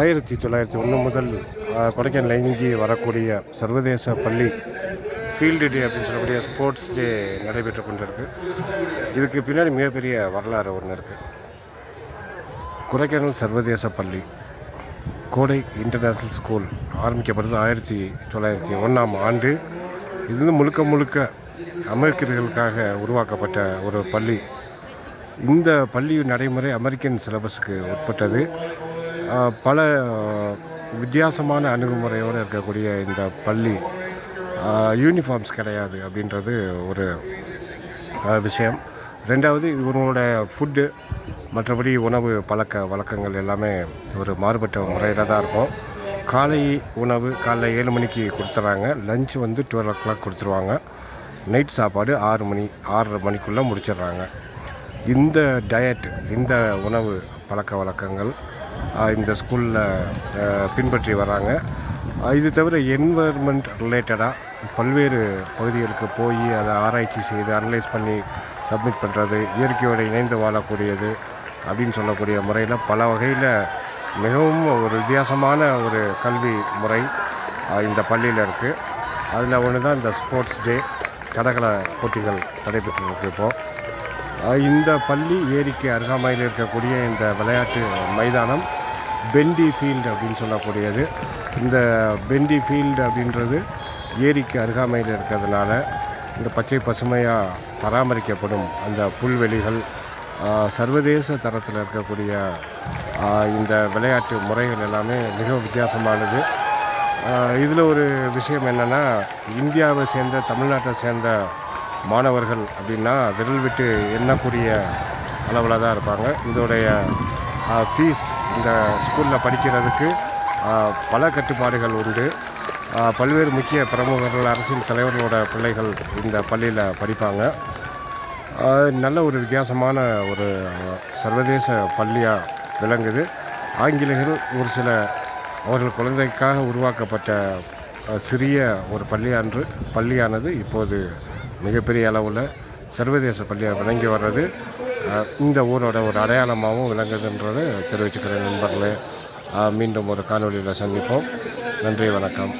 1901 முதல் கொடைக்கானல் இயங்கி வரக்கூடிய சர்வதேச பள்ளி ஃபீல்டு டே அப்படின்னு சொல்லக்கூடிய ஸ்போர்ட்ஸ் டே நடைபெற்று கொண்டிருக்கு. இதுக்கு பின்னாடி மிகப்பெரிய வரலாறு ஒன்று இருக்குது. கொடைக்கானல் சர்வதேச பள்ளி கோடை இன்டர்நேஷ்னல் ஸ்கூல் ஆரம்பிக்கப்படுறது 1901ஆம் ஆண்டு. இது முழுக்க முழுக்க அமெரிக்கர்களுக்காக உருவாக்கப்பட்ட ஒரு பள்ளி. இந்த பள்ளி நடைமுறை அமெரிக்கன் சிலபஸுக்கு உட்பட்டது. பல வித்தியாசமான அணுகுமுறையோடு இருக்கக்கூடிய இந்த பள்ளி யூனிஃபார்ம்ஸ் கிடையாது அப்படின்றது ஒரு விஷயம். ரெண்டாவது, இவங்களோட ஃபுட்டு மற்றபடி உணவு பழக்க வழக்கங்கள் எல்லாமே ஒரு மாறுபட்ட முறையில் தான் இருக்கும். காலை உணவு காலைல 7 மணிக்கு கொடுத்துட்றாங்க. லஞ்ச் 12 o'clock கொடுத்துருவாங்க. நைட் சாப்பாடு 6 மணிக்குள்ளே முடிச்சிடுறாங்க. இந்த டயட், இந்த உணவு பழக்க வழக்கங்கள் இந்த ஸ்கூலில் பின்பற்றி வராங்க. இது தவிர என்வயர்மெண்ட் ரிலேட்டடாக பல்வேறு பகுதிகளுக்கு போய் அதை ஆராய்ச்சி செய்து அனலைஸ் பண்ணி சப்மிட் பண்ணுறது, இயற்கையோடு இணைந்து வாழக்கூடியது அப்படின்னு சொல்லக்கூடிய முறையில் பல வகையில் மிகவும் ஒரு வித்தியாசமான ஒரு கல்வி முறை இந்த பள்ளியில் இருக்குது. அதில் ஒன்று தான் இந்த ஸ்போர்ட்ஸ் டே தடகள போட்டிகள் நடைபெற்றிருக்கு. இப்போது இந்த பள்ளி ஏரிக்கு அருகாமையில் இருக்கக்கூடிய இந்த விளையாட்டு மைதானம் பெண்டி ஃபீல்டு அப்படின்னு சொல்லக்கூடியது. இந்த பெண்டி ஃபீல்டு அப்படின்றது ஏரிக்கு அருகாமையில் இருக்கிறதுனால இந்த பச்சை பசுமையாக பராமரிக்கப்படும் அந்த புல்வெளிகள், சர்வதேச தரத்தில் இருக்கக்கூடிய இந்த விளையாட்டு முறைகள் எல்லாமே மிகவும் வித்தியாசமானது. இதில் ஒரு விஷயம் என்னென்னா, இந்தியாவை சேர்ந்த தமிழ்நாட்டை சேர்ந்த மாணவர்கள் அப்படின்னா விரல் விட்டு எண்ணக்கூடிய அளவில் தான் இருப்பாங்க. இதோடைய ஃபீஸ் இந்த ஸ்கூலில் படிக்கிறதுக்கு பல கட்டுப்பாடுகள் உண்டு. பல்வேறு முக்கிய பிரமுகர்கள், அரசியல் தலைவர்களோட பிள்ளைகள் இந்த பள்ளியில் படிப்பாங்க. நல்ல ஒரு வித்தியாசமான ஒரு சர்வதேச பள்ளியாக விளங்குது. ஆங்கிலேயர்கள் ஒரு சில அவர்கள் குழந்தைக்காக உருவாக்கப்பட்ட சிறிய ஒரு பள்ளியானது இப்போது மிகப்பெரிய அளவில் சர்வதேச பள்ளியாக விளங்கி வர்றது இந்த ஊரோட ஒரு அடையாளமாகவும் விளங்குதுன்றதை தெரிவிச்சுக்கிற நண்பர்களே. மீண்டும் ஒரு காணொலியில் சந்திப்போம். நன்றி, வணக்கம்.